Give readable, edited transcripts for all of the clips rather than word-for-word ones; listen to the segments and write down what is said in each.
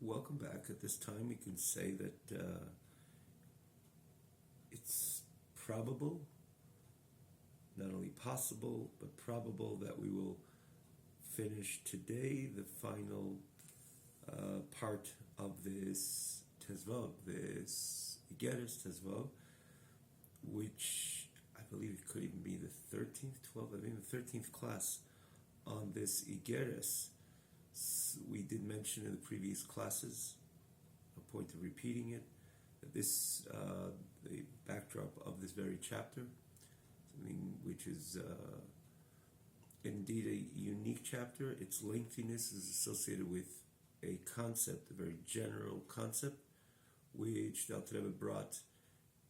Welcome back. At this time, we can say that it's probable, not only possible, but probable that we will finish today the final part of this Tezvav, this Igeres Tezvav, which I believe it could even be the 13th, 12th, I mean the 13th class on this Igeres. We did mention in the previous classes, a point of repeating it, that this, the backdrop of this very chapter, something which is indeed a unique chapter. Its lengthiness is associated with a concept, a very general concept, which the Alter Rebbe brought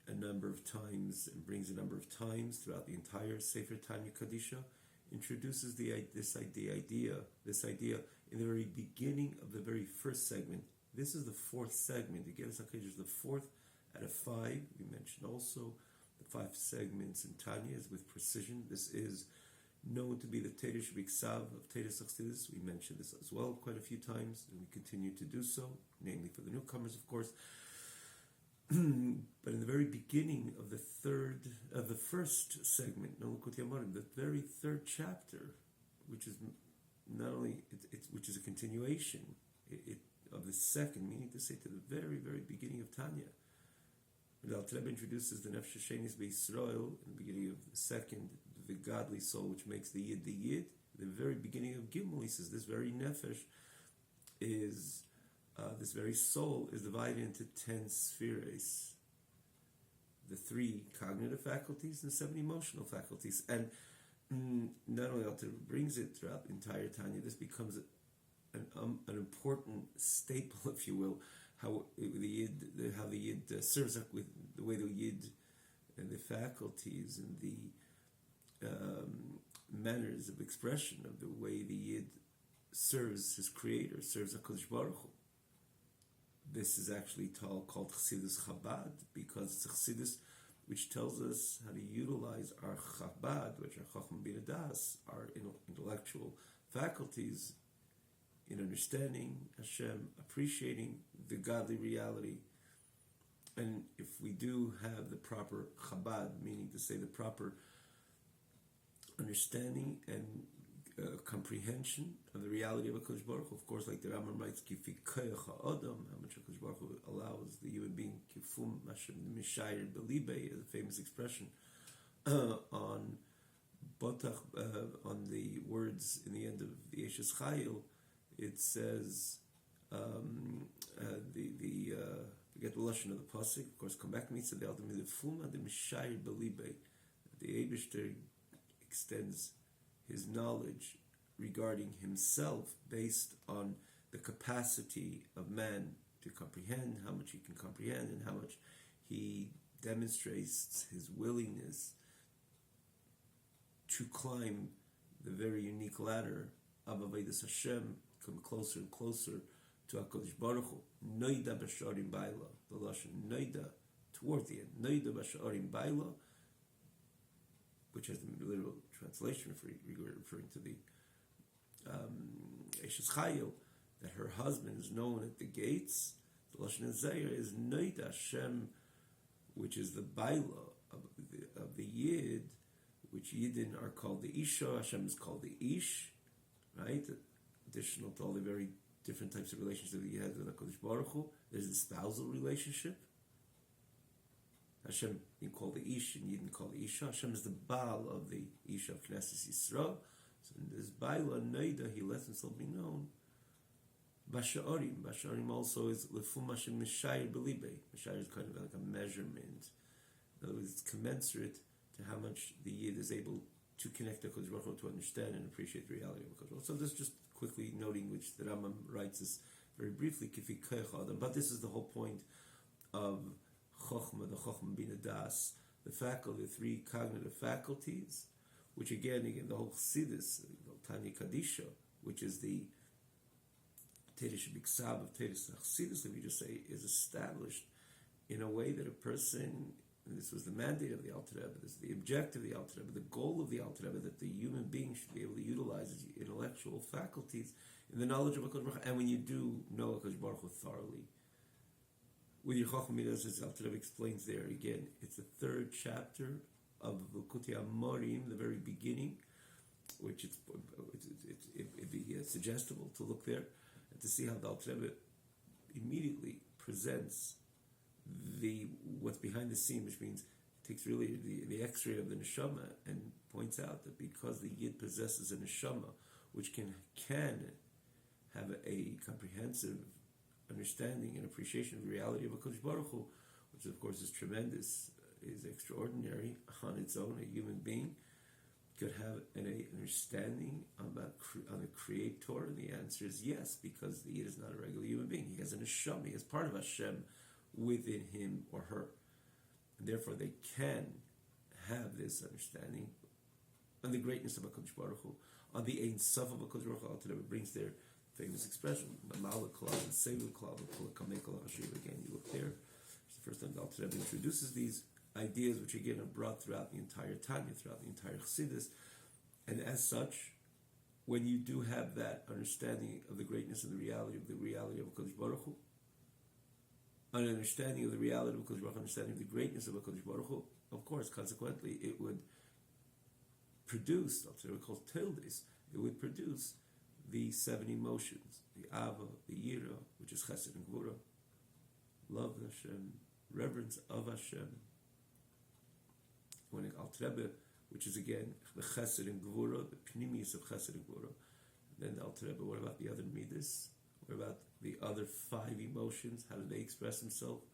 a number of times and brings a number of times throughout the entire Sefer Tanya Kadisha, introduces this idea in the very beginning of the very first segment. This is the fourth segment. Again, it's the fourth out of five. We mentioned also the 5 segments in Tanya is with precision. This is known to be the Teresh Biksav of Teresh Achsidus. We mentioned this as well quite a few times, and we continue to do so, namely for the newcomers, of course. But in the very beginning of the first segment, the very third chapter, which is not only which is a continuation of the second, meaning to say to the very, very beginning of Tanya. The Alter Rebbe introduces the Nefesh Shenis B'Yisrael in the beginning of the second, the godly soul which makes the Yid the Yid. The very beginning of Gimel, he says this very Nefesh is this very soul is divided into 10 spheres, the 3 cognitive faculties and 7 emotional faculties. And not only Alter brings it throughout the entire Tanya, this becomes an important staple, if you will, how the Yid serves up with the way the Yid and the faculties and the manners of expression of the way the Yid serves his Creator, serves HaKadosh Baruch Hu. This is actually called Chassidus Chabad, because it's Chassidus which tells us how to utilize our Chabad, which are Chochmah Bina Das, our intellectual faculties, in understanding Hashem, appreciating the godly reality. And if we do have the proper Chabad, meaning to say the proper understanding and comprehension of the reality of HaKadosh Baruch Hu, of course, like the Rambam writes, Kifi Koyach HaAdam, how much HaKadosh Baruch Hu allows the human being, Kifum Hashem Mishayir Belibe, is a famous expression, on Botach, on the words in the end of the Eshes Chayil. It says, forget the lashon of the pasuk. Of course, come back to me. Said the ultimate Fuma the Mishayir Belibe. The Eibishter extends his knowledge regarding himself based on the capacity of man to comprehend, how much he can comprehend, and how much he demonstrates his willingness to climb the very unique ladder of Avodas Hashem, come closer and closer to HaKadosh Baruch Hu. Noida b'sharim baila, the lashon noida, toward the end, noida b'sharim baila, which has the literal translation referring to the Eshes Chayil, that her husband is known at the gates. The lashon Zayir is noida Hashem, which is the baila of the Yid, which Yidin are called the Isha. Hashem is called the Ish, right? Additional to all the very different types of relationships that you have with HaKadosh Baruch Hu, there's the spousal relationship. Hashem being called the Ish and Yidin called the Isha. Hashem is the Baal of the Isha of Knesset Yisrael. So in this Baila Noida, he lets himself be known. Basha'arim. Basha'arim also is Lefum Hashem Mishayir Belibe. Mishayir is kind of like a measurement. In other words, it's commensurate to how much the Yid is able to connect to HaKadosh Baruch Hu, to understand and appreciate the reality of HaKadosh Baruch Hu. So this just quickly noting, which the Rambam writes this very briefly, Kifi Koyach Adam. But this is the whole point of Chochmah, the Chochmah Bina Das, the faculty, the 3 cognitive faculties, which again, the whole Chassidus, Tanya Kadisha, which is the Teresh Biksav of Teresh Achsidus, let me just say, is established in a way that a person, and this was the mandate of the Alter Rebbe, this is the objective of the Alter Rebbe, the goal of the Alter Rebbe, that the human being should be able to utilize his intellectual faculties in the knowledge of HaKadosh Baruch Hu, and when you do know HaKadosh Baruch Hu thoroughly. With your Chacham Midas, as Alter Rebbe explains there again, it's the third chapter of Likutei Amorim, the very beginning, which it'd be suggestible to look there and to see how the Alter Rebbe immediately presents what's behind the scene, which means it takes really the X-ray of the neshama and points out that because the Yid possesses a neshama which can have a comprehensive understanding and appreciation of the reality of HaKadosh Baruch Hu, which of course is tremendous, is extraordinary on its own. A human being could have an understanding on the Creator, and the answer is yes, because the Yid is not a regular human being. He has an neshama, he has part of Hashem within him or her. And therefore they can have this understanding on the greatness of HaKadosh Baruch Hu, on the Ein Sof of HaKadosh Baruch Hu. Alter Rebbe brings their famous expression, Mamala Klal and Sevu Klal, again, you look there. It's the first time the Alter Rebbe introduces these ideas, which again are brought throughout the entire Tanya, throughout the entire Chassidus. And as such, when you do have that understanding of the greatness and the reality of HaKadosh Baruch Hu, an understanding of the reality of HaKadosh Baruch Hu, understanding of the greatness of HaKadosh Baruch Hu, of course, consequently, it would produce, Alter Rebbe calls tildes, it would produce the 7 emotions, the Ava, the Yira, which is Chesed and Gvura, love of Hashem, reverence of Hashem. When it Alter Rebbe, which is again the Chesed and Gvura, the Pnimius of Chesed and Gvura. Then the Alter Rebbe, what about the other Midas? What about the other 5 emotions? How do they express themselves?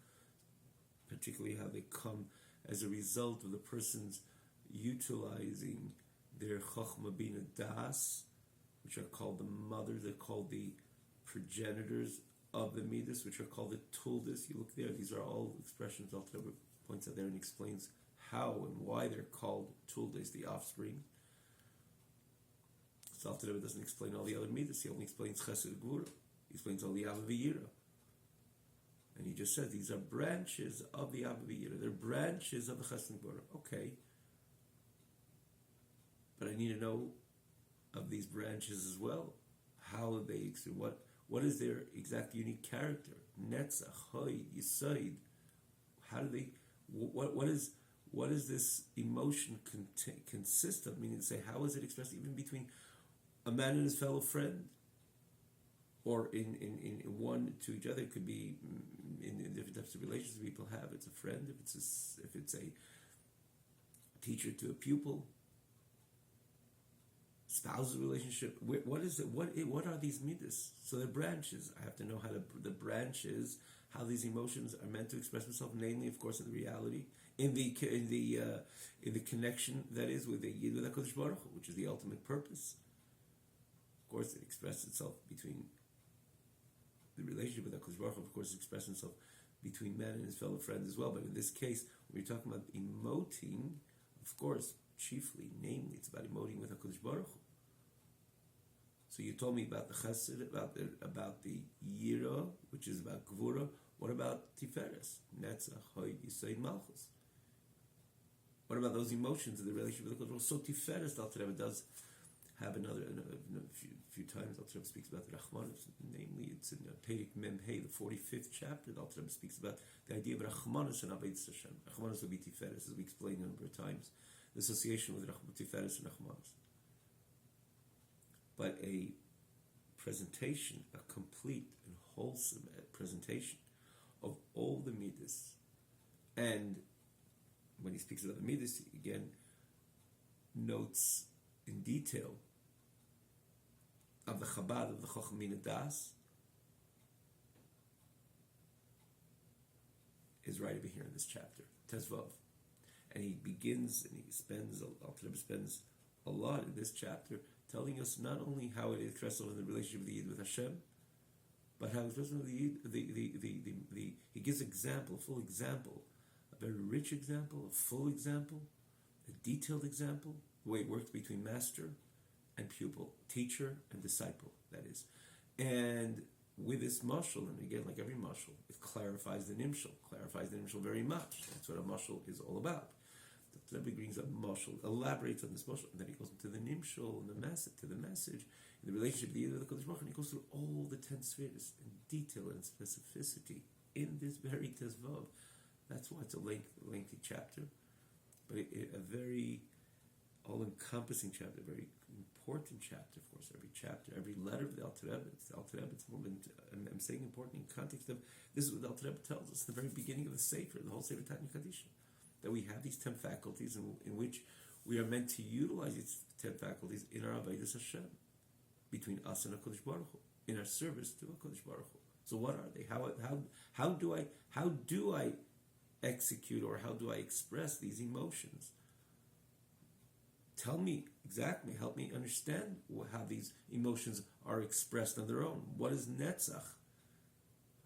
Particularly how they come as a result of the person's utilizing their Chochmah Bina Das, which are called the mothers, they're called the progenitors of the Midas, which are called the Tuldas. You look there, these are all expressions Alter Rebbe points out there and explains how and why they're called Tuldas, the offspring. So Alter Rebbe doesn't explain all the other Midas, he only explains Chesed Gvura. He explains all the Ava V'Yira. And he just says these are branches of the Ava V'Yira. They're branches of the Chesed Gvura. Okay. But I need to know of these branches as well. How are they? What is their exact unique character? Netzach, Hoyd, Yisoid. How do they? What does this emotion consist of? Meaning to say, how is it expressed even between a man and his fellow friend, or in one to each other? It could be in different types of relations people have. It's a friend. If it's a teacher to a pupil. Spousal relationship. What is it? What are these midas? So they're branches. I have to know the branches, how these emotions are meant to express themselves. Namely, of course, in the reality, in the connection that is with the Yid with HaKadosh Baruch Hu, which is the ultimate purpose. Of course, it expresses itself between the relationship with HaKadosh Baruch Hu. Of course, it expresses itself between man and his fellow friends as well. But in this case, when you're talking about emoting, of course, chiefly, namely, it's about emoting with HaKadosh Baruch Hu. So you told me about the Chesed, about the Yira, which is about Gvura. What about Tiferes? Netzach, Hoyd, Yisoid, Malchus. What about those emotions in the relationship with the HaKadosh Baruch Hu? So Tiferes, the Alter Rebbe does have a few times. The Alter Rebbe speaks about the Rachmanis. Namely, it's in Perek Mem Hey, the 45th chapter. The Alter Rebbe speaks about the idea of Rachmanis and Avodas Hashem. Rachmanis will be Tiferes, as we explained a number of times. The association with Tiferes and Rachmanis. But a presentation, a complete and wholesome presentation of all the midas, and when he speaks about the midas, he again notes in detail of the Chabad of the Chochmah Bina Das, is right over here in this chapter, Tezvav. And he begins and Alter Rebbe spends a lot in this chapter telling us not only how it expresses in the relationship of the Yid with Hashem, but how it expresses with the Yid, he gives example, a full example, a very rich example, a full example, a detailed example, the way it works between master and pupil, teacher and disciple, that is. And with this mashal, and again, like every mashal, it clarifies the nimshal very much. That's what a mashal is all about. The Rebbe brings a mashal, elaborates on this mashal, and then he goes into the nimshal and the message. in the relationship of the Yid with the Kodesh Baruch Hu, and he goes through all the 10 spheres in detail and specificity in this very Tezvav. That's why it's a lengthy chapter, but a very all-encompassing chapter, a very important chapter, of course. Every chapter, every letter of the Alter Rebbe, it's the Alter Rebbe's moment. I'm saying important in context of this is what the Alter Rebbe tells us in the very beginning of the Sefer, the whole Sefer Tanya Kadisha, that we have these 10 faculties in which we are meant to utilize these 10 faculties in our Avodas Hashem, between us and HaKadosh Baruch Hu, in our service to HaKadosh Baruch Hu. So what are they? How do I execute, or how do I express these emotions? Tell me exactly, help me understand how these emotions are expressed on their own. What is Netzach?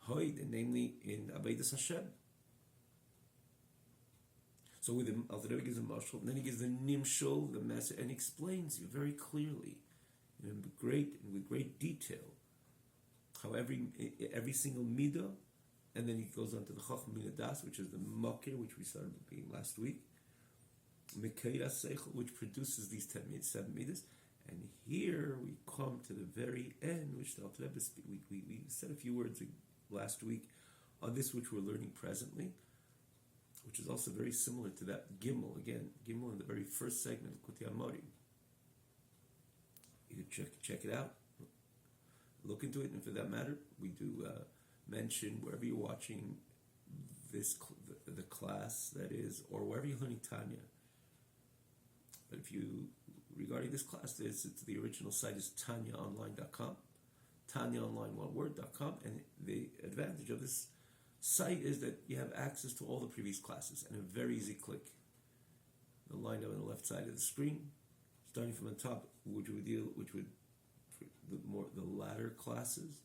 Hoid, namely in Avodas Hashem. So with the Alter Rebbe gives a mashal, and then he gives the nimshol, the message, and explains you very clearly, with great detail, how every single midah, and then he goes on to the Chacham Min Das, which is the makir, which we started being last week, Mekeira Seichel, which produces these 7 midas, and here we come to the very end, which the Alter Rebbe we said a few words last week on this, which we're learning presently, which is also very similar to that Gimel in the very first segment of Kuti Amorim. You can check it out, look into it, and for that matter, we do mention wherever you're watching this the class, that is, or wherever you're learning Tanya. But if you, regarding this class, the original site is tanyaonline.com, tanyaonline.com, and the advantage of this site is that you have access to all the previous classes and a very easy click. The line up on the left side of the screen, starting from the top, which would the latter classes,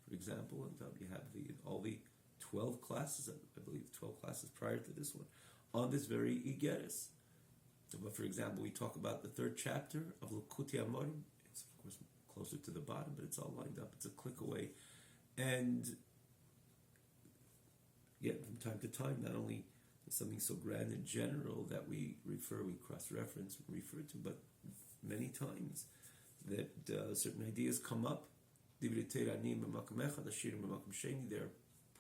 for example. On top you have all the 12 classes, I believe 12 classes prior to this one, on this very Igeres. But for example, we talk about the 3rd chapter of Likutei Amorim. It's of course closer to the bottom, but it's all lined up. It's a click away. And yet from time to time, not only something so grand and general that we cross-reference, refer to, but many times that certain ideas come up. They're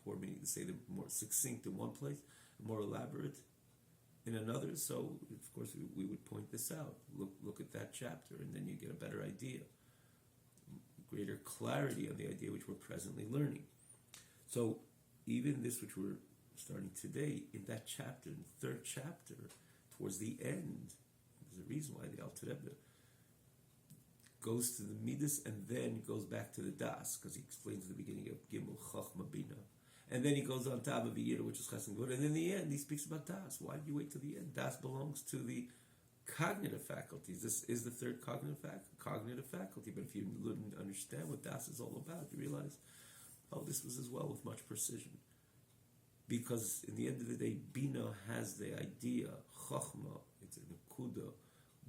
poor, meaning to say they're more succinct in one place, more elaborate in another. So, of course, we would point this out. Look at that chapter, and then you get a better idea, greater clarity on the idea which we're presently learning. So, even this which we're starting today, in that chapter, in the 3rd chapter, towards the end, there's a reason why the Alter Rebbe goes to the Midas and then goes back to the Das, because he explains the beginning of Gimel, Chachma, Bina. And then he goes on to Abba V'yira, which is Chesed Gvura, and in the end he speaks about Das. Why did you wait till the end? Das belongs to the cognitive faculties. This is the 3rd cognitive faculty, but if you wouldn't understand what Das is all about, you realize, this was as well with much precision. Because in the end of the day, Bina has the idea, Chachma, it's a Nekuda,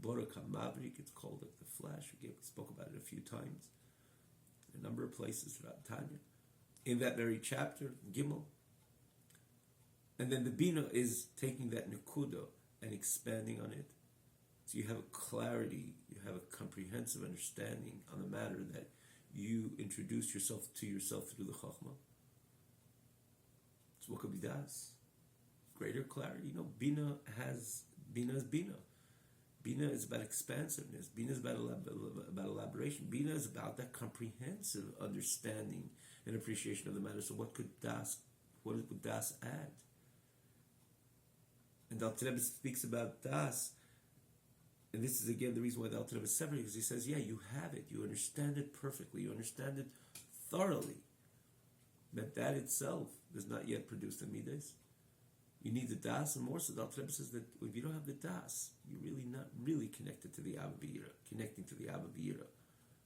Boraka Mavrik, it's called the flash. We spoke about it a few times, in a number of places throughout Tanya. In that very chapter, Gimel. And then the Bina is taking that Nekuda and expanding on it. So you have a clarity, you have a comprehensive understanding on the matter that you introduce yourself to yourself through the Chachma. So what could be Das? Greater clarity. Bina is Bina. Bina is about expansiveness. Bina is about elaboration. Bina is about that comprehensive understanding and appreciation of the matter. So what would Das add? And the Alter Rebbe speaks about Das, and this is again the reason why the Alter Rebbe is separated, because he says, you have it, you understand it perfectly, you understand it thoroughly, but that itself does not yet produce the Midas. You need the Das, and more so the Alter Rebbe says that if you don't have the Das, you're really not really connected to the Abba V'yira, connecting to the Abba V'yira.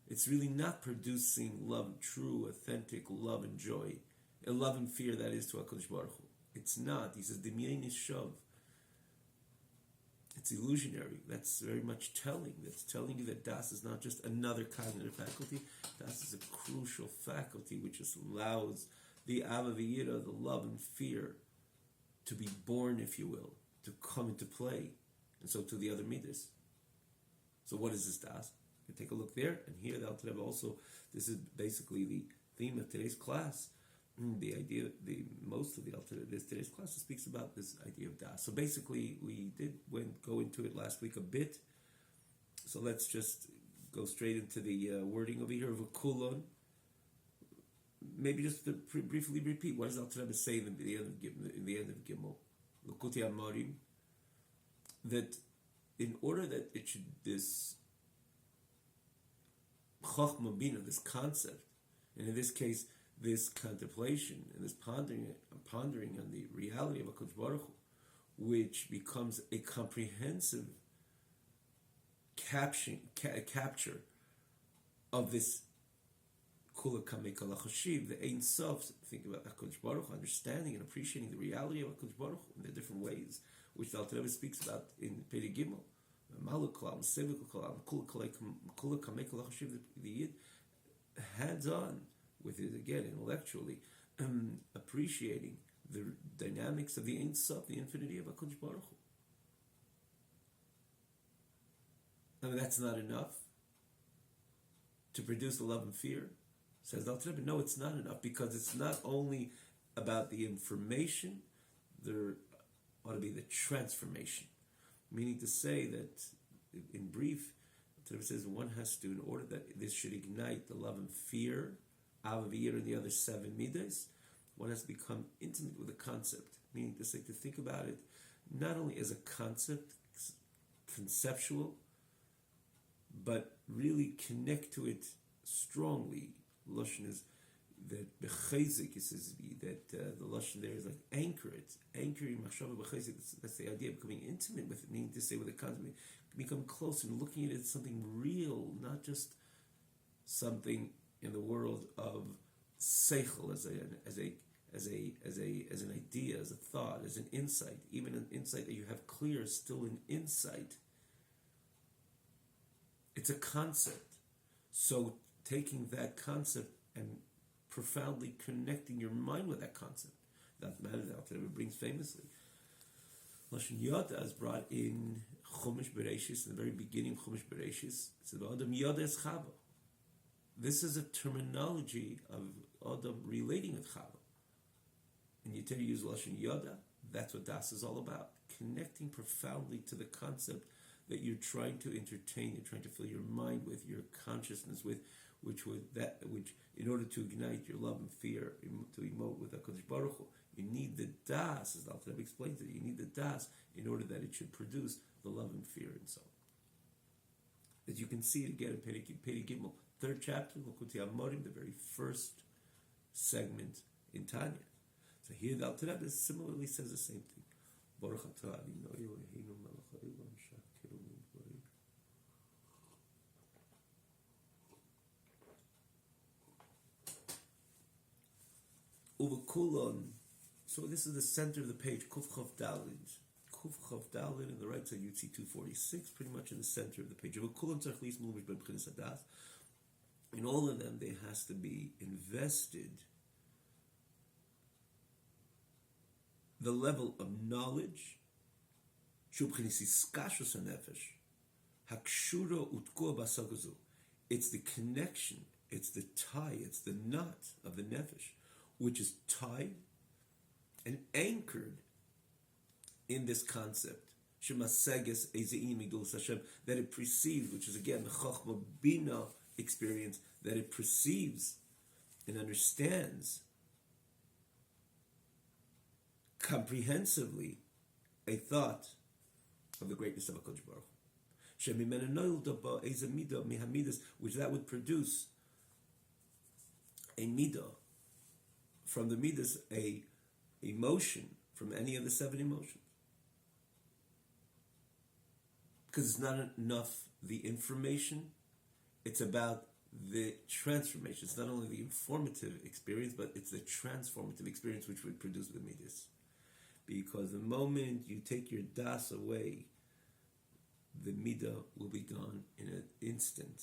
It's really not producing love, true, authentic love and joy, a love and fear that is to HaKadosh Baruch Hu. It's not. He says, Demyain is Shav. It's illusionary. That's very much telling. That's telling you that Das is not just another cognitive faculty. Das is a crucial faculty which just allows the Abba V'yira, the love and fear, to be born, if you will, to come into play, and so to the other midas. So what is this Das? You take a look there, and here the Alter Rebbe also, this is basically the theme of today's class. The idea, most of the Alter Rebbe, today's class speaks about this idea of das. So basically, we did go into it last week a bit. So let's just go straight into the wording over here of a kulon. Maybe just to briefly repeat, what does Alter Rebbe say in the end of Gimel? L'kuti Amarim, that in order that it should, this Chochma Bina, this concept, and in this case, this contemplation and this pondering on the reality of HaKadosh Baruch Hu, which becomes a comprehensive capture of this Kula Kamei Kol HaChashiv, the Ein Sof, think about HaKadosh Baruch Hu, understanding and appreciating the reality of HaKadosh Baruch Hu in the different ways, which the Alter Rebbe speaks about in Perek Gimel. Maluk Kalam, Sevik Kalam, Kula Kamei Kol HaChashiv, the Yid, hands-on with it again, intellectually, appreciating the dynamics of the Ein Sof, the infinity of HaKadosh Baruch Hu. I mean, that's not enough to produce the love and fear. Says the Alter Rebbe, no, it's not enough, because it's not only about the information, there ought to be the transformation. Meaning to say that, in brief, the Rebbe says one has to, in order that this should ignite the love and fear, Avavir and the other 7 midas, one has to become intimate with the concept. Meaning to say, to think about it not only as a concept, conceptual, but really connect to it strongly. Lashon is that bechezik, he says that the lashon there is like anchoring machshava bechezik. That's the idea of becoming intimate with it, meaning to say with the concept, become close and looking at it as something real, not just something in the world of seichel as an idea, as a thought, as an insight. Even an insight that you have clear is still an insight. It's a concept. So taking that concept and profoundly connecting your mind with that concept. That matter that Alter Rebbe brings famously. Lashon Yoda is brought in Chumash Bereshis, in the very beginning of Chumash Bereshis. It's about Adam Yoda es Chava. This is a terminology of Adam relating with Chava. And you tend to use Lashon Yoda. That's what Das is all about. Connecting profoundly to the concept that you're trying to entertain, you're trying to fill your mind with, your consciousness with, which in order to ignite your love and fear, to emote with HaKadosh Baruch Hu, you need the das, as the Alter Rebbe explains it, you need the das in order that it should produce the love and fear and so on. As you can see it again in Perek Gimel, 3rd chapter, L'kuti Amorim, the very first segment in Tanya. So here the Alter Rebbe similarly says the same thing. Baruch atah Adonai Eloheinu melech haolam she'akelu midbarim. Uvakulon. So this is the center of the page. Kuf Chav Dalid. Kuf Chav Dalid on the right side. You'd see 246, pretty much in the center of the page. Uvakulon tzarich lismul mishben b'chinas hadas. In all of them, there has to be invested the level of knowledge. Shubchinis iskashus hanefesh. Hakshura utkua basagazu. It's the connection. It's the tie. It's the knot of the nefesh, which is tied and anchored in this concept, Shemaseges Ezeim Igdus Hashem, that it perceives, which is again the Chochma Bina experience, that it perceives and understands comprehensively a thought of the greatness of HaKadosh Baruch Hu. Which that would produce a midah, from the midas, a emotion from any of the 7 emotions. Because it's not enough the information, it's about the transformation. It's not only the informative experience, but it's the transformative experience which would produce the midas. Because the moment you take your das away, the midah will be gone in an instant.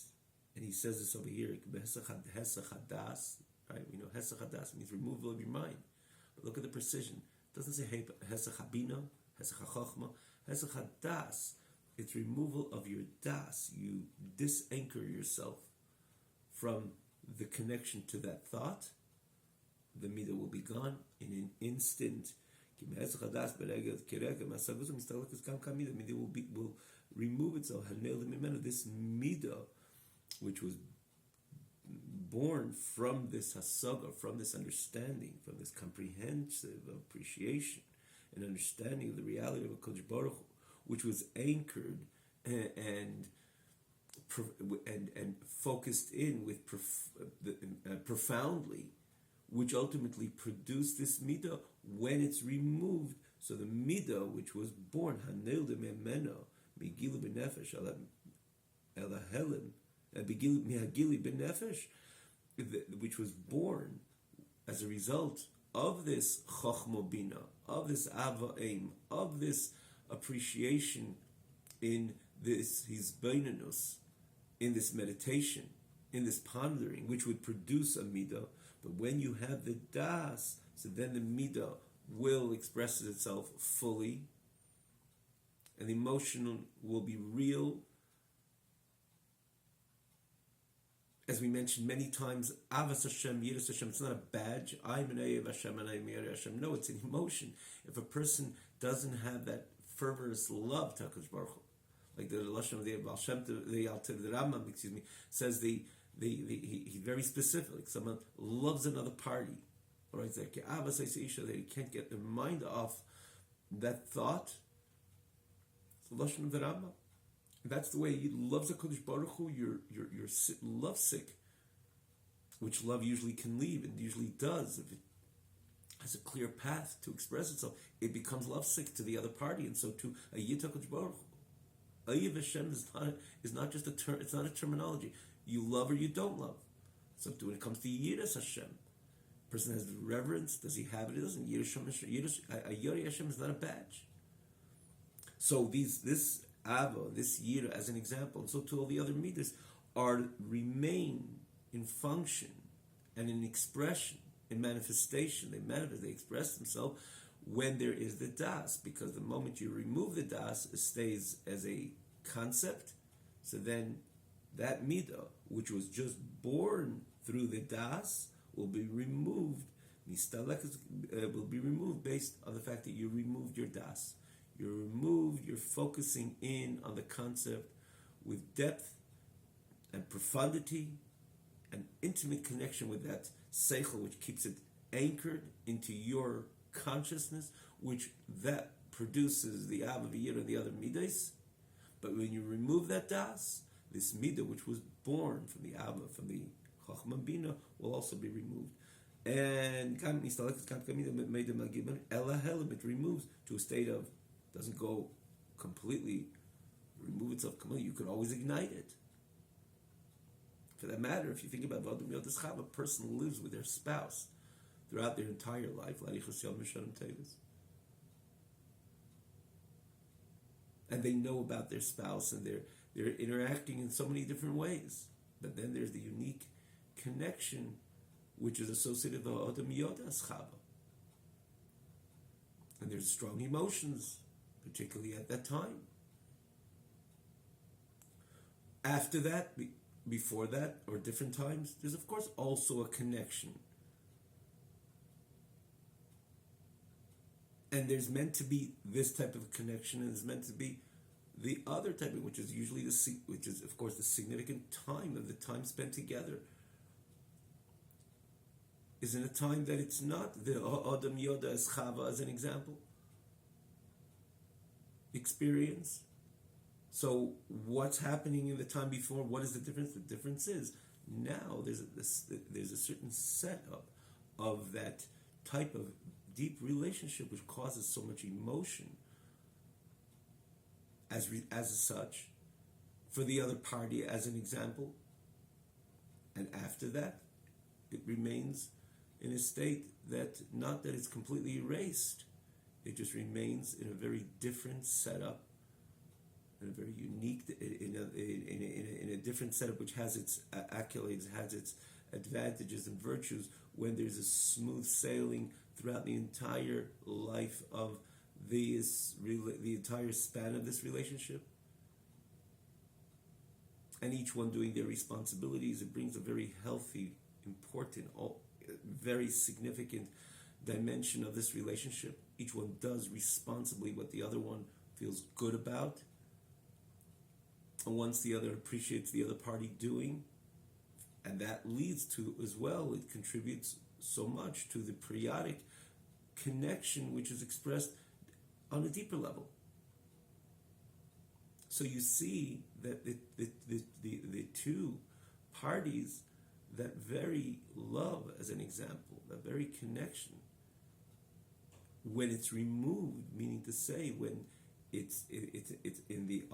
And he says this over here, Hesach hadas, right? We know Hesach hadas means removal of your mind. But look at the precision. It doesn't say Hesach habina, Hesach hachachma, Hesach hadas. It's removal of your das. You disanchor yourself from the connection to that thought. The midah will be gone in an instant. The midah will remove itself. This midah, which was born from this hasaga, from this understanding, from this comprehensive appreciation and understanding of the reality of a Kodesh Baruch Hu, which was anchored and focused in with profoundly, which ultimately produced this midah when it's removed. So the midah, which was born, hanel de memeno, migilu benefesh, ela helim, mihagili benefesh, which was born as a result of this chochmo bina, of this ava aim, of this appreciation in this hisbeinenus, in this meditation, in this pondering, which would produce a midah. But when you have the das, so then the midah will express itself fully, and the emotion will be real. As we mentioned many times, Avas Hashem, Yiras Hashem, it's not a badge. I'm an Ayev Hashem and I'm Yireh Hashem. No, it's an emotion. If a person doesn't have that fervorous love to HaKadosh Baruch Hu, like the Lashon of the Baal Shem Tov, the Rambam, says he's very specific. Like someone loves another party, or it's like Avas Isha, that he can't get their mind off that thought. It's the Lashon of the Rambam. That's the way he loves HaKadosh Baruch Hu. You're love sick, which love usually can leave, and usually does. If it has a clear path to express itself, it becomes love sick to the other party, and so to a Yid HaKadosh Baruch Hu. Ayev Hashem is not just a term. It's not a terminology. You love or you don't love. So when it comes to Yiras Hashem, person has reverence. Does he have it? He doesn't. Yireh Hashem is not a badge. So this Ava, this Yira, as an example, and so to all the other midas, remain in function and in expression, in manifestation. They manifest, they express themselves when there is the das, because the moment you remove the das, it stays as a concept. So then that midah, which was just born through the das, will be removed. Will be removed based on the fact that you removed your das. You're focusing in on the concept with depth and profundity and intimate connection with that seichel, which keeps it anchored into your consciousness, which that produces the Av V'Yir and the other midas. But when you remove that das, this midah, which was born from the Av, from the Chochmah Bina, will also be removed. And it removes to a state of, doesn't go completely, remove itself completely. You could always ignite it. For that matter, if you think about Vadum Yodas Chav, a person lives with their spouse throughout their entire life, and they know about their spouse, and they're interacting in so many different ways. But then there's the unique connection which is associated with Vadum Yodas Chav. And there's strong emotions, particularly at that time. After that, before that, or different times, there's of course also a connection. And there's meant to be this type of connection, and there's meant to be the other type, which is usually which is of course the significant time of the time spent together. Is in a time that it's not the Adam Yoda as Chava, as an example, experience. So what's happening in the time before? What is the difference? The difference is now there's a certain setup of that type of deep relationship which causes so much emotion as such for the other party, as an example. And after that, it remains in a state that, not that it's completely erased, it just remains in a very different setup, in a very unique, in a different setup which has its accolades, has its advantages and virtues, when there's a smooth sailing throughout the entire life of the entire span of this relationship. and each one doing their responsibilities. It brings a very healthy, important, very significant dimension of this relationship. Each one does responsibly what the other one feels good about. And once the other appreciates the other party doing, and that leads to, as well, it contributes so much to the periodic connection which is expressed on a deeper level. So you see that the two parties, that very love, as an example, that very connection, when it's removed, meaning to say when it's in the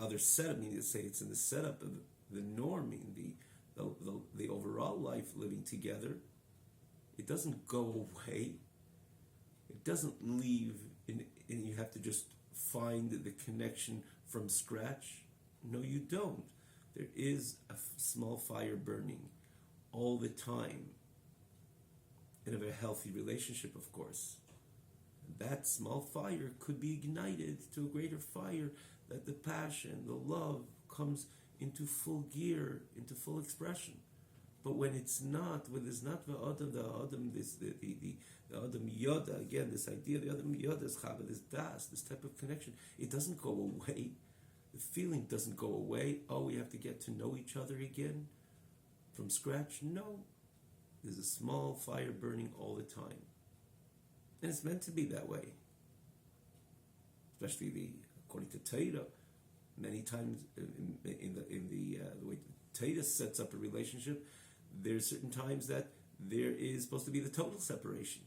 other setup, meaning to say it's in the setup of the norm, meaning the overall life living together, it doesn't go away. It doesn't leave, and you have to just find the connection from scratch. No, you don't. There is a small fire burning all the time in a very healthy relationship, of course. That small fire could be ignited to a greater fire, that the passion, the love comes into full gear, into full expression. But when it's not, when there's not the Adam, the Adam Yoda, again, this idea, the Adam Yoda is Chava, this Das, this type of connection, it doesn't go away. The feeling doesn't go away. Oh, we have to get to know each other again from scratch. No. There's a small fire burning all the time. And it's meant to be that way. Especially according to Torah, many times in the way Torah sets up a relationship, there's certain times that there is supposed to be the total separation.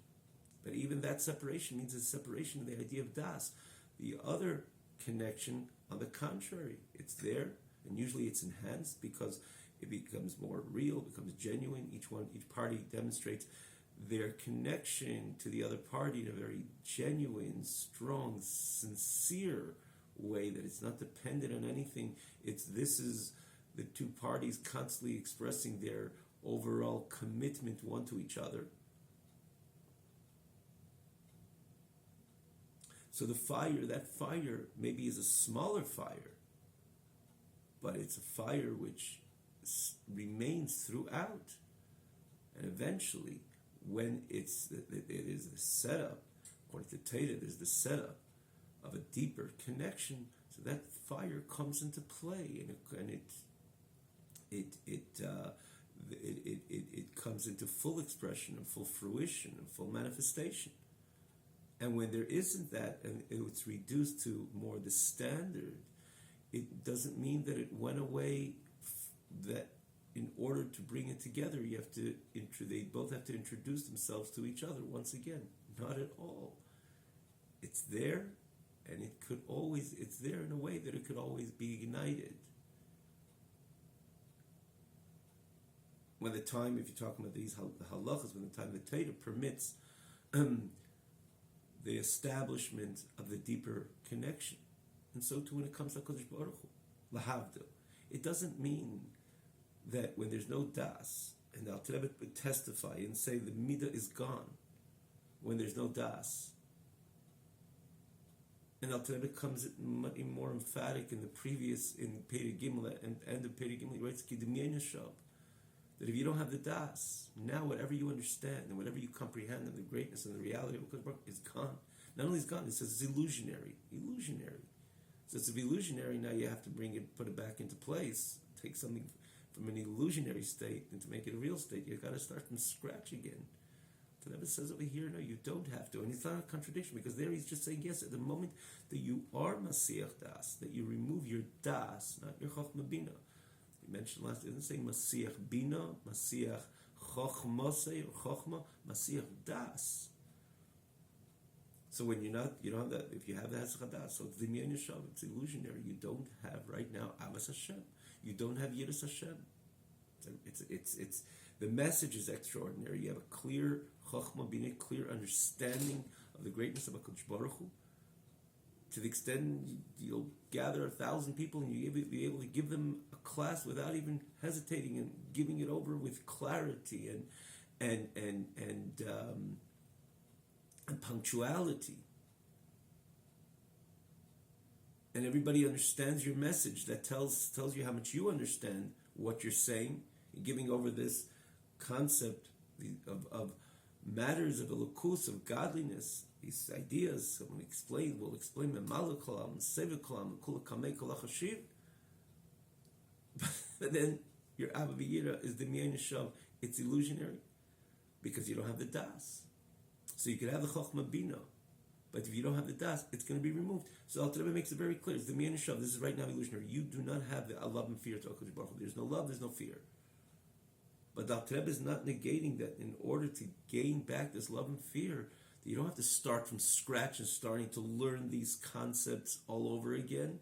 But even that separation means a separation of the idea of Das. The other connection, on the contrary, it's there, and usually it's enhanced because it becomes more real, becomes genuine. Each party demonstrates their connection to the other party in a very genuine, strong, sincere way, that it's not dependent on anything. This is the two parties constantly expressing their overall commitment one to each other. So that fire maybe is a smaller fire, but it's a fire which remains throughout. And eventually, when it is the setup, according to Torah, there's the setup of a deeper connection, so that fire comes into play, and it comes into full expression and full fruition and full manifestation. And when there isn't that, and it's reduced to more the standard, it doesn't mean that it went away. That in order to bring it together, they both have to introduce themselves to each other once again. Not at all. It's there, and it's there in a way that it could always be ignited. When the time, if you're talking about these halachas, when the time the Torah permits the establishment of the deeper connection. And so too when it comes to HaKadosh Baruch Hu, lahavdil. It doesn't mean that when there's no das, and the Alter Rebbe would testify and say the midah is gone when there's no das. And the Alter Rebbe comes much more emphatic in the previous, in Perek Gimel, and end of Perek Gimel, he writes, Ki Demyena Shab, that if you don't have the das, now whatever you understand and whatever you comprehend of the greatness and the reality of HaKadosh Baruch Hu is gone. Not only is gone, it says it's illusionary. So it's illusionary, now you have to put it back into place, take something from an illusionary state and to make it a real state. You've got to start from scratch again. So Rebbe says over here, no, you don't have to. And it's not a contradiction, because there he's just saying, yes, at the moment that you are Masiach Das, that you remove your Das, not your Chochmah Bina. He mentioned last, it didn't say Masiach Bina, Masiach Chochmah, or Chochmah, Masiach Das. So when you don't have that, if you have the Hesach Das, so it's Dimyan Yeshav, it's illusionary. You don't have right now Avas Hashem. You don't have Yiras Hashem. It's the message is extraordinary. You have a clear Chochmah Bina, clear understanding of the greatness of HaKadosh Baruch Hu. To the extent you'll gather 1,000 people and you'll be able to give them a class without even hesitating and giving it over with clarity and punctuality. and everybody understands your message, that tells you how much you understand what you're saying. You're giving over this concept of matters of elokus, of godliness, these ideas. We'll explain Memalakolam, Sevikolam, Kulakamei Kolachashiv. But then your Abba V'yira is the Miyan Shav. It's illusionary because you don't have the Das. So you could have the Chochmah Bina, but if you don't have the Das, it's going to be removed. So Alter Rebbe makes it very clear. It's the Miyan Shav. This is right now illusionary. You do not have the love and fear to HaKadosh Baruch Hu. There's no love, there's no fear. But the Alter Rebbe is not negating that in order to gain back this love and fear, that you don't have to start from scratch and starting to learn these concepts all over again.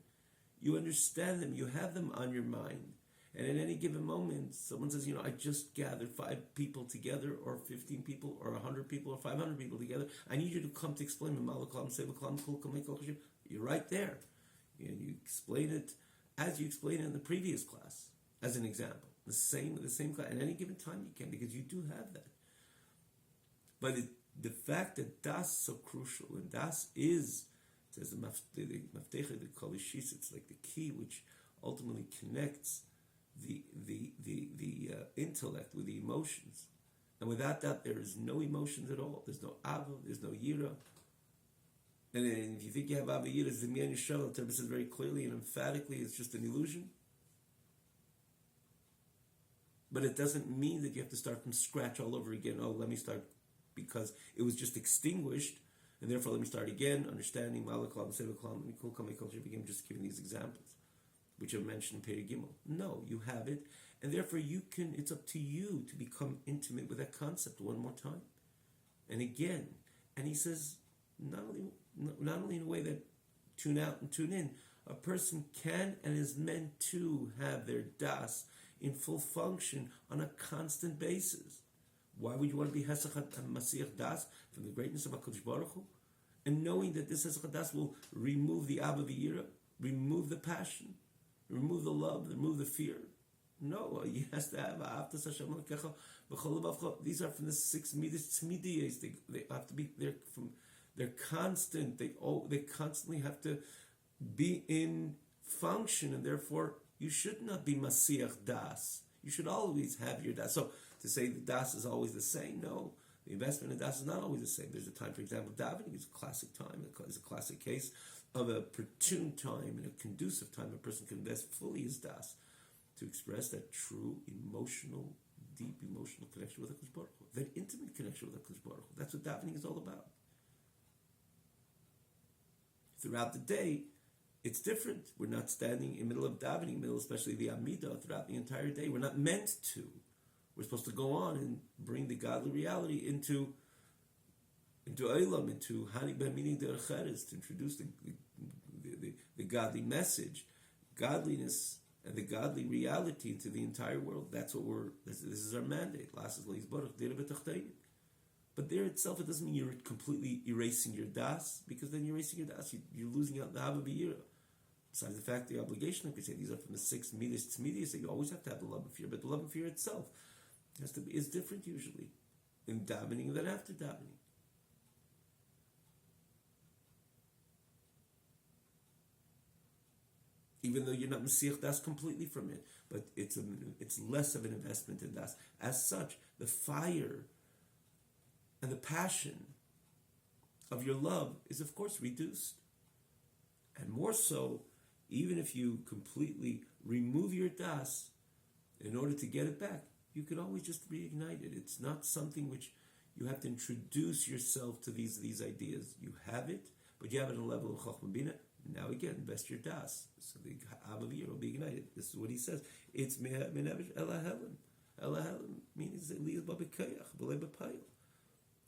You understand them, you have them on your mind. And at any given moment, someone says, I just gathered 5 people together, or 15 people, or 100 people, or 500 people together. I need you to come to explain. You're right there. You explain it as you explained it in the previous class, as an example. The same class. At any given time you can, because you do have that. But the fact that Das is so crucial, and Das is, it says the Maftecha, the Kalishis, it's like the key which ultimately connects the intellect with the emotions. And without that, there is no emotions at all. There's no Ava, there's no Yira. And then if you think you have Ava Yira, it's the Miyan Yisrael, the Rebbe says very clearly and emphatically, it's just an illusion. But it doesn't mean that you have to start from scratch all over again. Oh, let me start because it was just extinguished, and therefore let me start again, understanding Malaklam, Sevaklam, and Kulkam, I'm just giving these examples, which are mentioned in Peri Gimel. No, you have it, and therefore it's up to you to become intimate with that concept one more time. And again, and he says, not only in a way that tune out and tune in, a person can and is meant to have their das in full function on a constant basis. Why would you want to be Hesach Masiyach Das from the greatness of HaKadosh Baruch Hu? And knowing that this Hesach Das will remove the Abba V'yira, remove the passion, remove the love, remove the fear. No, he has to have Ha'aftas Hashem Elokecha B'chol Levavcha. These are from the 6 midas tzmidiyos. They have to be there from. They're constant. They constantly have to be in function, and therefore you should not be Masiyach Das. You should always have your Das. So to say that Das is always the same, no. The investment in Das is not always the same. There's a time, for example, davening is a classic time. It's a classic case of a opportune time and a conducive time. A person can invest fully his Das to express that true emotional, deep emotional connection with HaKadosh Baruch Hu. That intimate connection with HaKadosh Baruch Hu. That's what davening is all about. Throughout the day, it's different. We're not standing in the middle of davening, especially the Amidah, throughout the entire day. We're not meant to. We're supposed to go on and bring the godly reality into Eilam, into Hani B'Mining De'Acheres, to introduce the godly message, godliness, and the godly reality into the entire world. That's what this is our mandate. But there itself, it doesn't mean you're completely erasing your das, because then you're erasing your das. You're losing out the Abba V'yira. Besides the fact, the obligation, like we say, these are from the 6 midas tzmidiyos, that you always have to have the love and fear, but the love and fear itself is different usually in davening than after davening. Even though you're not Mesiach Das completely from it, but it's less of an investment in Das. As such, the fire and the passion of your love is, of course, reduced. And more so, even if you completely remove your Das in order to get it back, you could always just reignite it. It's not something which you have to introduce yourself to these ideas. You have it, but you have it on a level of Chochmah Bina. Now again, invest your Das. So the Abba V'yira will be ignited. This is what he says. It's Me'evesh Ela Helen. Ela Helen means Eliyah Babekayach, B'lei B'payil.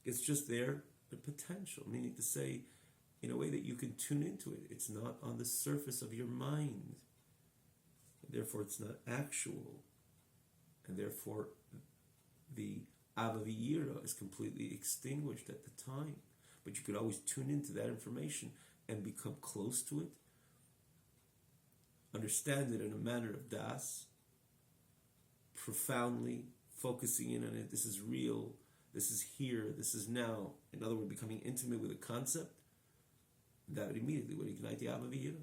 It's just there, the potential, meaning to say, in a way that you can tune into it. It's not on the surface of your mind. And therefore, it's not actual. And therefore, the Abba V'yira is completely extinguished at the time. But you could always tune into that information and become close to it. Understand it in a manner of Das. Profoundly focusing in on it. This is real. This is here. This is now. In other words, becoming intimate with a concept. That would immediately ignite the Abba V'yira.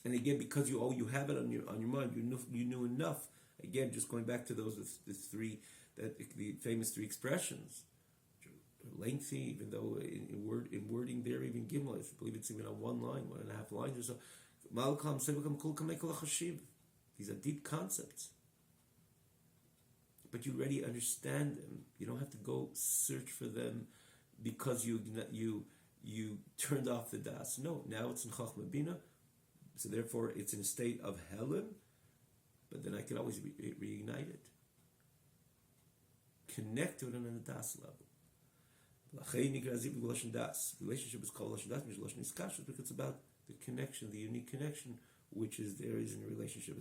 And again, because you have it on your mind, you knew enough. Again, just going back to those the the famous three expressions, lengthy, even though in wording there, even Gimel, I believe it's even on 1 line, 1.5 lines or so. These are deep concepts, but you already understand them. You don't have to go search for them because you turned off the das. No, now it's in Chachma Bina, so therefore it's in a state of Helen, but then I can always reignite it. Connect to it on a das level. Relationship is called Lashon Das, because it's about the connection, the unique connection, which is there is in a relationship.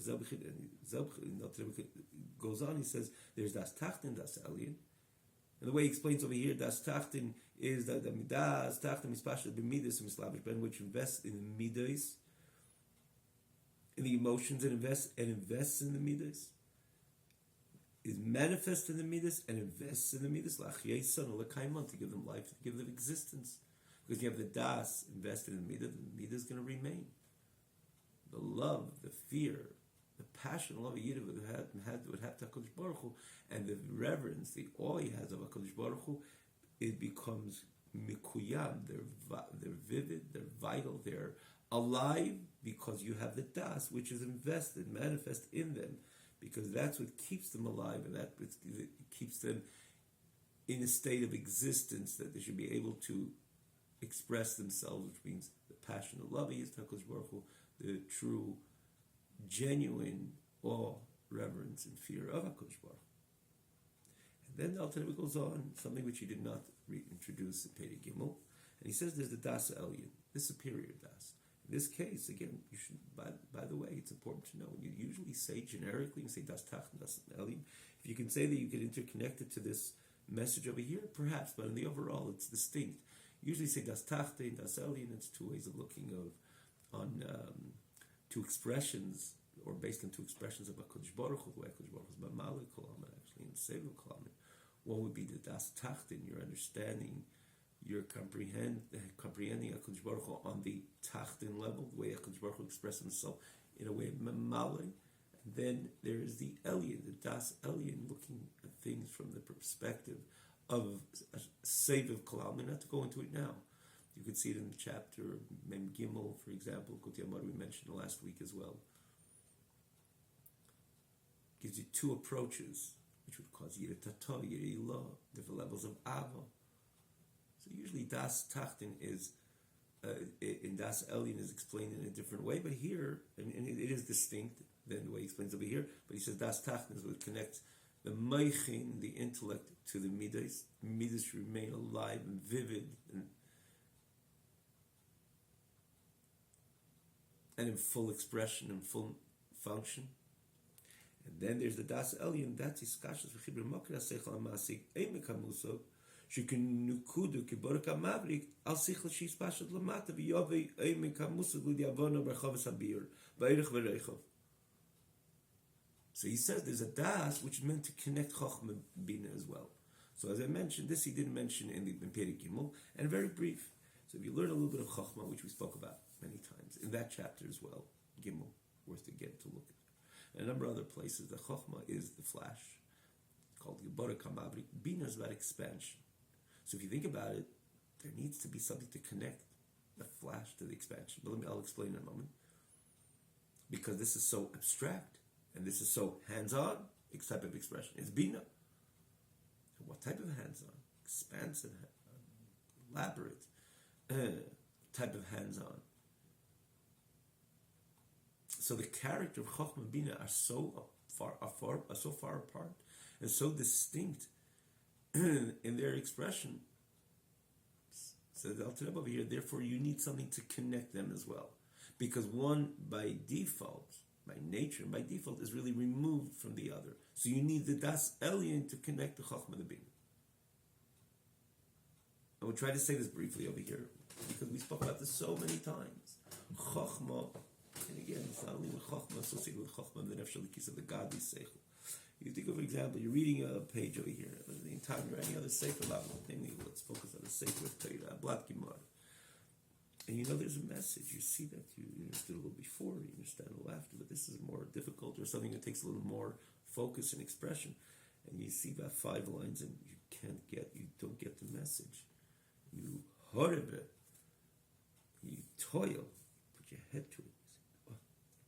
Goes on, he says, there's Das Tachtin, Das Elyon. And the way he explains over here, Das Tachtin is that the Das Tachtin Mispashal B'Midas and Mislavish Ben, which invests in the Midas, in the emotions, and invests in the Midas, is manifest in the Midas and invests in the Midas, to give them life, to give them existence. Because you have the Das invested in the Midas is going to remain. The love, the fear, the passion, love of Yiddiv would have to HaKadosh Baruch Hu, and the reverence, the awe he has of HaKadosh Baruch Hu, it becomes mikuyam. They're vivid, they're vital, they're alive, because you have the Das, which is invested, manifest in them, because that's what keeps them alive, and that keeps them in a state of existence, that they should be able to express themselves, which means the passion of love is HaKadosh Baruch Hu, the true, genuine awe, reverence, and fear of HaKadosh Baruch Hu. And then the Alter Rebbe goes on, something which he did not reintroduce in Peri Gimel, and he says there's the Das Elyon, the superior Das. In this case, again, you should, by the way, it's important to know, when you usually say generically, you say Das Tachtin, Das Elyon, if you can say that you can interconnect it to this message over here, perhaps, but in the overall, it's distinct. You usually say Das Tachtin, Das Elyon, it's two ways of looking on two expressions, or based on two expressions of HaKadosh Baruch Hu, where HaKadosh Baruch Hu is B'Malei Kol, actually in Sevil Kol. One would be the Das Tachtin, your understanding, your comprehending HaKadosh Baruch Hu on the Tachtin level, the way HaKadosh Baruch Hu expresses himself in a way of B'Malei. And then there is the Elyon, the Das Elyon, looking at things from the perspective of a Sevil Kol. Not to go into it now. You could see it in the chapter Mem Gimel, for example, Kuti Amar, we mentioned last week as well. Gives you two approaches, which would cause Yireh Tata, Yireh Ilah, different levels of Ava. So usually Das Tachtin is, in Das Elyon is explained in a different way, but here, and it is distinct than the way he explains over here, but he says Das Tachtin is what connects the Meichin, the intellect, to the Midas. Midas should remain alive and vivid, and in full expression and full function. And then there's the Das Elyon, that's Iskashas v'chibur mokra seichel ha'masik emek hamusog shekin nukudu kiborek ha'mavrik al seichel she's pashut lamata v'yovei emek hamusog l'diavono b'rechavas ha'bir b'erich v'reichov. So he says there's a Das which is meant to connect Chochmah Bina as well. So as I mentioned, this he didn't mention in the Peri Gimel, and very brief. So if you learn a little bit of Chochmah, which we spoke about many times, in that chapter as well, Gimel, worth again to look at. And a number of other places, the Chochmah is the flash, called Geborah Kamavri. Bina is about expansion. So if you think about it, there needs to be something to connect the flash to the expansion. But I'll explain in a moment. Because this is so abstract, and this is so hands-on, this type of expression. It's Bina. So what type of hands-on? Expansive, elaborate type of hands-on. So the character of Chochmah Bina are so far apart and so distinct in their expression. So the Alter Rebbe over here, therefore you need something to connect them as well. Because one by default, by nature, by default is really removed from the other. So you need the Das Elyon to connect the Chochmah the Bina. I will try to say this briefly over here, because we spoke about this so many times. Chochmah, and again, it's not only with Chochmah associated with Chochmah, the Nefesh of the godly Seichel. You think of, for example, you're reading a page over here, the entire or any other Sefer level, namely let's focus on the Sefer of Torah, Blat Gemara. And you know there's a message. You see that you understood a little before, you understand a little after, but this is more difficult or something that takes a little more focus and expression. And you see about 5 lines and you don't get the message. You horrible, you toil, put your head to it. You say,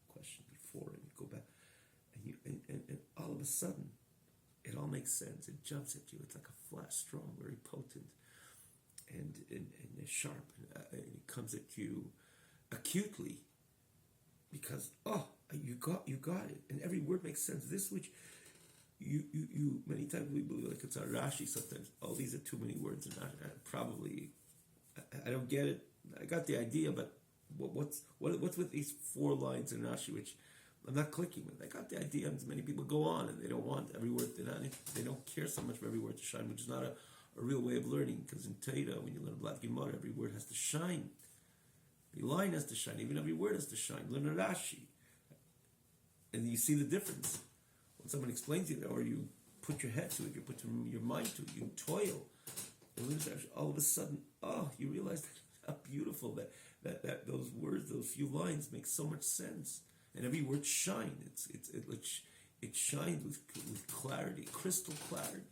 question before, and you go back, and all of a sudden, it all makes sense. It jumps at you. It's like a flash, strong, very potent, and sharp, and it comes at you acutely, because you got it, and every word makes sense. This which you many times we believe like it's a Rashi. Sometimes these are too many words, and probably I don't get it. I got the idea, but what's with these 4 lines in Rashi which I'm not clicking with? I got the idea, and many people go on and they don't want every word. They don't care so much for every word to shine, which is not a real way of learning. Because in Torah, when you learn Blat Gemara, every word has to shine. The line has to shine. Even every word has to shine. Learn a Rashi, and you see the difference when someone explains it, or you put your head to it, you put your mind to it, you toil. And all of a sudden, you realize how beautiful that those words, those few lines, make so much sense. And every word shines. It shines with clarity, crystal clarity.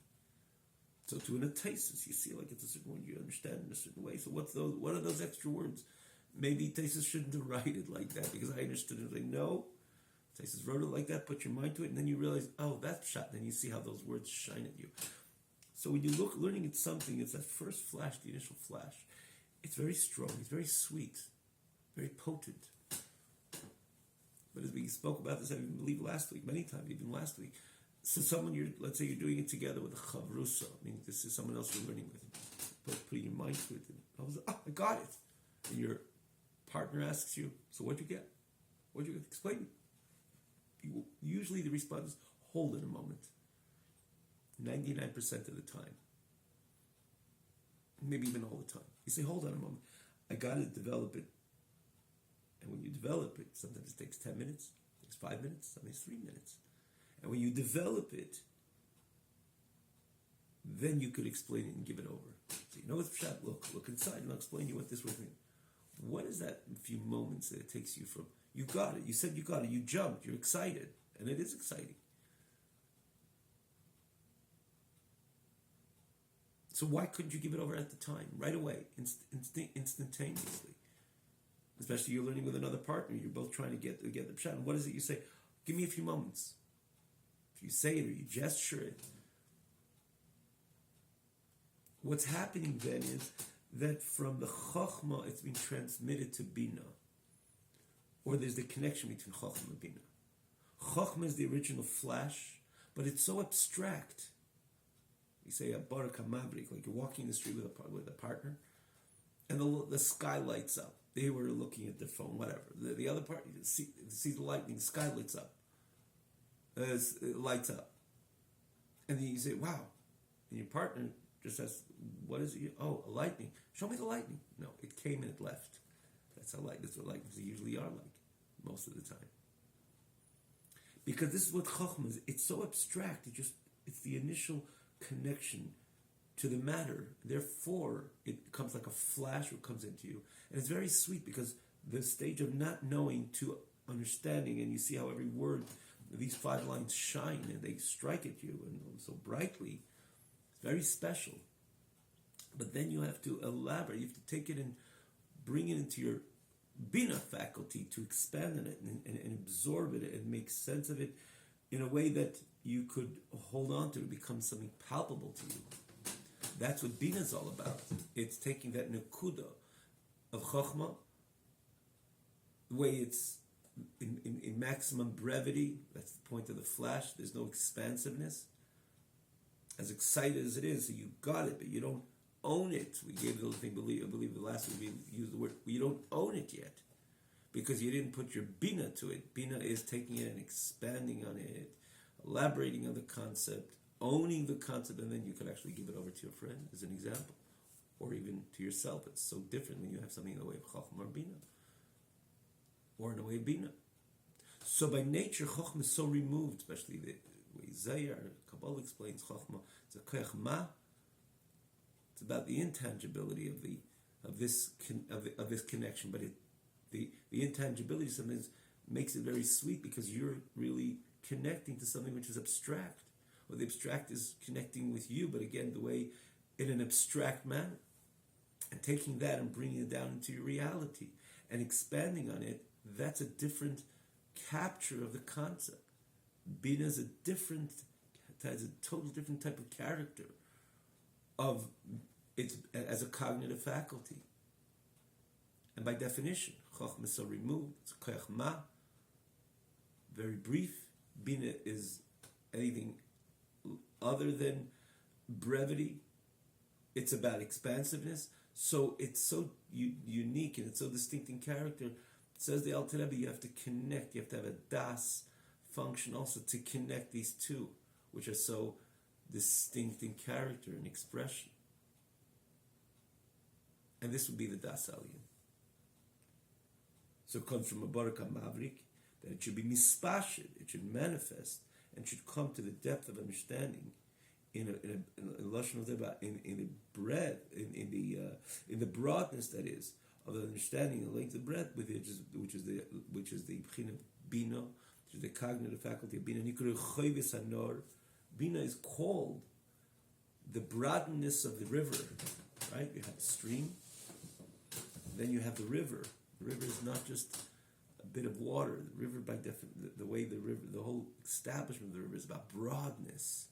So to an Taisus, you see like it's a certain one you understand in a certain way. So what are those extra words? Maybe Taisus shouldn't have written it like that, because I understood it. Like, no, Taisus wrote it like that, put your mind to it, and then you realize, that's shot. Then you see how those words shine at you. So when you learning at something, it's that first flash, the initial flash. It's very strong, it's very sweet, very potent. But as we spoke about this, I believe last week, many times, even last week, so let's say you're doing it together with a chavrusa, meaning this is someone else you're learning with, putting your mind to it, and I got it. And your partner asks you, so what'd you get? What'd you get? Explain it. Usually the response is, hold it a moment. 99% of the time. Maybe even all the time. You say, hold on a moment. I got to develop it. And when you develop it, sometimes it takes 10 minutes, it takes 5 minutes, sometimes 3 minutes. And when you develop it, then you could explain it and give it over. So you know what's Pshat? Look inside and I'll explain you what this word means. What is that few moments that it takes you from, you got it, you said you got it, you jumped, you're excited, and it is exciting. So why couldn't you give it over at the time, right away, instantaneously? Especially you're learning with another partner, you're both trying to get the pshat. And what is it you say? Give me a few moments. If you say it or you gesture it, what's happening then is that from the chokhmah it's been transmitted to bina, or there's the connection between chokhmah and bina. Chokhmah is the original flash, but it's so abstract. You say a baraka mabrik, like you're walking in the street with a partner, and the sky lights up. They were looking at their phone, whatever. The other part, you see the lightning, the sky lights up. It lights up. And then you say, wow. And your partner just says, what is it? Oh, a lightning. Show me the lightning. No, it came and it left. That's what lightnings usually are like, most of the time. Because this is what Chokhmah is. It's so abstract. It's the initial connection to the matter. Therefore, it comes like a flash what comes into you. And it's very sweet because the stage of not knowing to understanding, and you see how every word, these 5 lines shine and they strike at you and so brightly. It's very special. But then you have to elaborate. You have to take it and bring it into your bina faculty to expand on it and absorb it and make sense of it in a way that you could hold on to it, become something palpable to you. That's what bina is all about. It's taking that nekuda of chokhmah, the way it's in maximum brevity. That's the point of the flash. There's no expansiveness. As excited as it is, so you got it, but you don't own it. We gave the little thing, I believe the last week we used the word, you don't own it yet, because you didn't put your bina to it. Bina is taking it and expanding on it, elaborating on the concept, owning the concept, and then you can actually give it over to your friend as an example, or even to yourself. It's so different when you have something in the way of chokhmah or bina, or in the way of bina. So by nature, chokhmah is so removed, especially the way Zayar, Kabbalah explains chokhmah. It's a koyach ma. It's about the intangibility of the of this of this connection, but the intangibility sometimes makes it very sweet because you're really connecting to something which is abstract, or the abstract is connecting with you, but again, the way in an abstract manner, and taking that and bringing it down into your reality and expanding on it. That's a different capture of the concept. Bina is has a total different type of character of it's as a cognitive faculty. And by definition, Chochmah is so removed, it's Kochma, very brief. Bina is anything other than brevity. It's about expansiveness. So it's so unique and it's so distinct in character. It says the Alter Rebbe, you have to connect, you have to have a das function also to connect these two, which are so distinct in character and expression. And this would be the das alien. So it comes from a baraka mavrik, that it should be mispashid, it should manifest, and should come to the depth of understanding in the breadth, in the broadness, that is, of the understanding, the length of breadth, which is the bchina bina, which is the cognitive faculty of bina. Bina is called the broadness of the river, right? You have the stream, then you have the river. The river is not just a bit of water. The river, by definition, the way the river, the whole establishment of the river is about broadness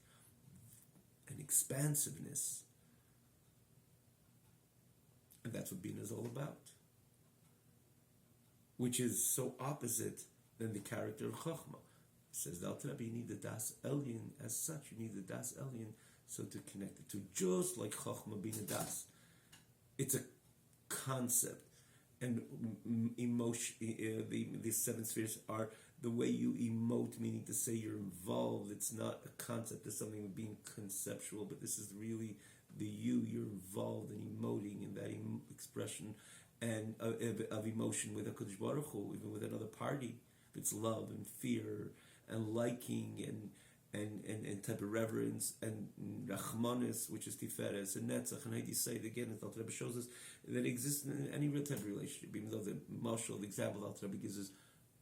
and expansiveness. And that's what Bina is all about. Which is so opposite than the character of Chochmah. It says, the Alter Rebbe, you need the Das Elyon as such. You need the Das Elyon so to connect it to, just like Chochmah Bina Das. It's a concept. And emotion, the seven spheres are the way you emote, meaning to say you're involved. It's not a concept of something being conceptual, but this is really the you. You're involved in emoting in that expression and of emotion with HaKadosh Baruch Hu, even with another party. It's love and fear and liking and type of reverence and rachmanis, which is tiferes and netzach, and Heidi say it again. The Alter Rebbe shows us that it exists in any real type of relationship, even though the mashal, the example the Alter Rebbe gives us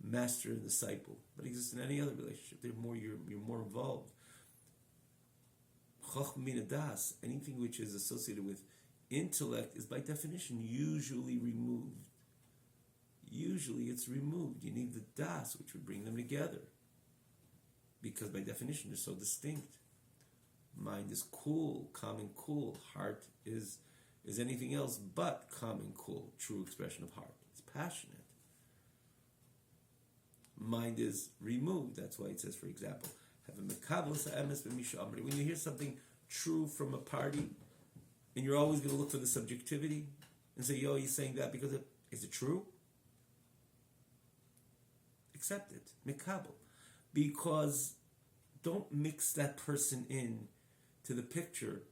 master and disciple, but it exists in any other relationship. You're more involved. Chochmah Bina Das, anything which is associated with intellect, is by definition usually removed. Usually it's removed. You need the das, which would bring them together, because by definition they're so distinct. Mind is cool, calm and cool. Heart is anything else but calm and cool. True expression of heart. It's passionate. Mind is removed. That's why it says, for example, have a mekabel sa'emes b'misha amri. When you hear something true from a party, and you're always going to look for the subjectivity and say, yo, he's saying that because is it true? Accept it. Mekabel. Because don't mix that person in to the picture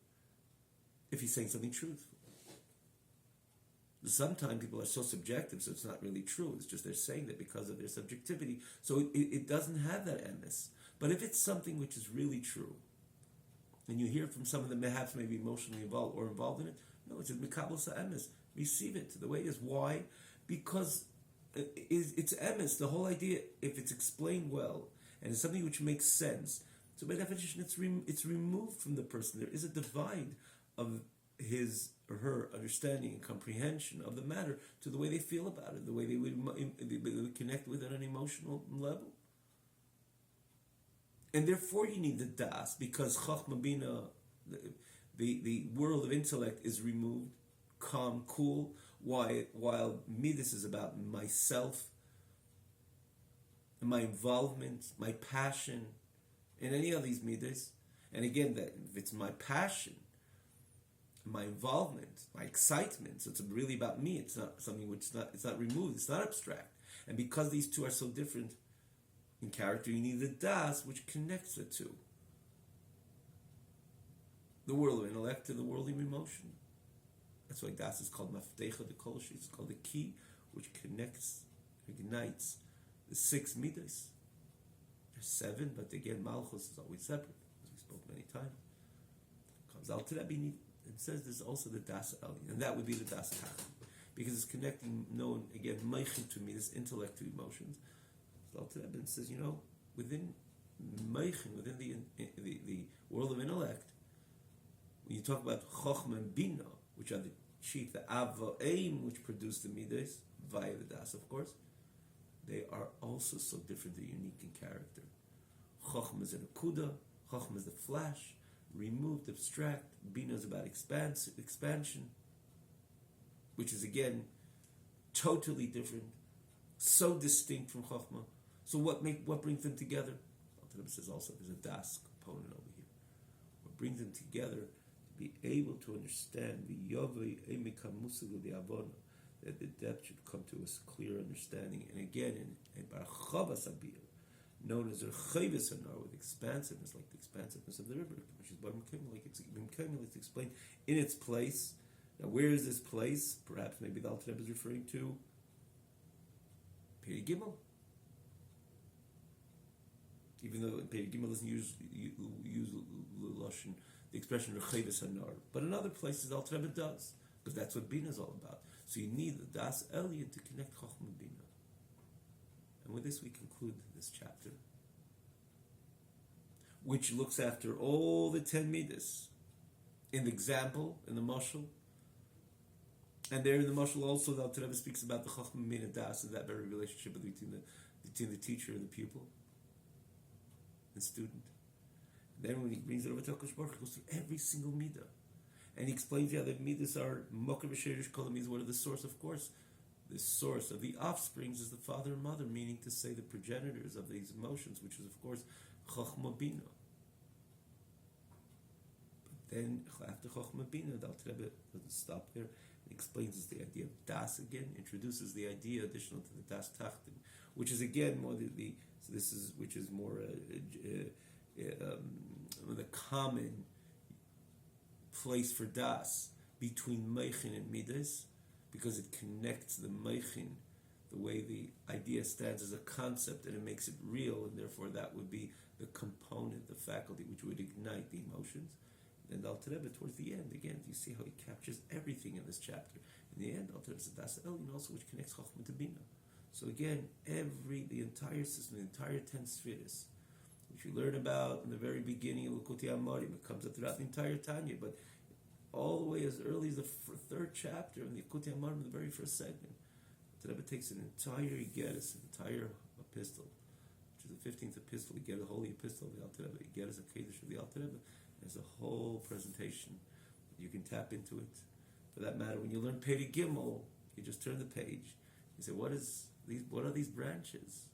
if he's saying something truthful. Sometimes people are so subjective, so it's not really true. It's just they're saying that because of their subjectivity. So it doesn't have that emes. But if it's something which is really true, and you hear from someone that perhaps may be emotionally involved or involved in it, no, it's a mikabel sa'emes. Receive it the way it is. Why? Because it's emes. The whole idea, if it's explained well, and it's something which makes sense, so by definition, it's removed from the person. There is a divide of his or her understanding and comprehension of the matter to the way they feel about it, the way they would connect with it on an emotional level. And therefore you need the das, because Chochmah Bina, the world of intellect, is removed, calm, cool, while Midas is about myself, my involvement, my passion, in any of these Midas. And again, that if it's my passion, my involvement, my excitement, so it's really about me. It's not something which it's not removed. It's not abstract. And because these two are so different in character, you need the das, which connects the two. The world of intellect to the world of emotion. That's why das is called maftecha, the kolosh. It's called the key, which connects, ignites the six midas. There's seven, but again, malchus is always separate, as we spoke many times. Comes out to that, it says there's also the Das Elyon, and that would be the Das Tachton, because it's connecting, known again, Meichin to me, this intellect to emotions. So Alter Rebbe says, within Meichin, within the world of intellect, when you talk about Chochma and Bina, which are the chief, the Avo'im, which produce the Midas, via the Das, of course, they are also so different, they're unique in character. Chochma is an akuda, Chochma is the flash, removed, abstract. Bina is about expansion, which is again totally different, so distinct from Chochma. So what brings them together? Alter Rebbe says also there's a Das component over here. What brings them together to be able to understand the Yovei Emika Musagu the Avona, that the depth should come to us clear understanding. And again, in Barchavas Abir, known as Rechavis Anar, with expansiveness, like the expansiveness of the river, which is it's explained in its place. Now, where is this place? Perhaps maybe the Alter Rebbe is referring to Peri Gimel. Even though Peri Gimel doesn't use the expression Rechavis Anar, but in other places the Alter Rebbe does, because that's what Bina is all about. So you need the Das Elyon to connect Chochmah and Bina. And with this we conclude this chapter, which looks after all the 10 midas in the example, in the mashal. And there in the mashal also, the Alter Rebbe speaks about the Chochmah Bina Das, and that very relationship between the teacher and the pupil and student. And then when he brings it over to HaKadosh Baruch Hu, he goes through every single midah. And he explains how the midas are Moker V'Sherish Kol HaMidas. What are the source? Of course, the source of the offsprings is the father and mother, meaning to say the progenitors of these emotions, which is of course Chochmah Bina. But then after Chochmah Bina, the Alter Rebbe doesn't stop there. He explains the idea of Das again, introduces the idea additional to the Das Tachton, which is again more which is more the common place for Das between Meichin and Midas, because it connects the Meichin, the way the idea stands as a concept, and it makes it real, and therefore that would be the component, the faculty, which would ignite the emotions. And the Alter Rebbe, towards the end, again, you see how he captures everything in this chapter. In the end, Alter Rebbe says Das Elyon also, which connects Chochmah to Bina. So again, the entire system, the entire 10 spheres, which we learn about in the very beginning of Likutei Amarim, it comes up throughout the entire Tanya, but all the way as early as the third chapter in the Likutei Amarim, the very first segment, the Rebbe takes an entire Igeres, an entire epistle, which is the 15th epistle. We get a holy epistle of the Alter Rebbe. Igeres a Kedush of the Alter Rebbe. There's a whole presentation. You can tap into it. For that matter, when you learn Peri Gimel, you just turn the page. You say, what are these branches?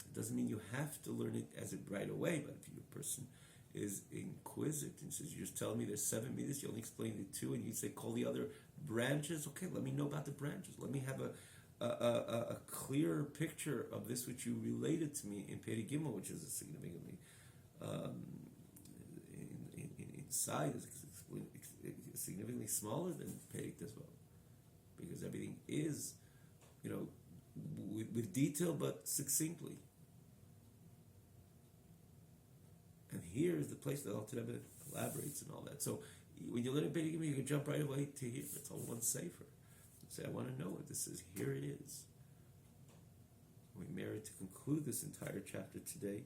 It doesn't mean you have to learn it as it right away, but if a person is inquisitive and says, you just tell me there's 7 midas, you only explain the 2, and you say, call the other branches. Okay, let me know about the branches. Let me have a clearer picture of this which you related to me in Peri Gimel, which is a significantly in size, is significantly smaller than Peri as well, because everything is, with detail but succinctly. And here is the place that Alter Rebbe elaborates and all that. So when you learn a Peri Gimel, you can jump right away to here. It's all one safer. Say, I want to know what this is. Here it is. We merit to conclude this entire chapter today.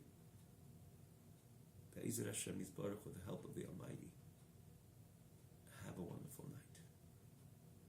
Be'ezer Hashem Yisbarach, with the help of the Almighty.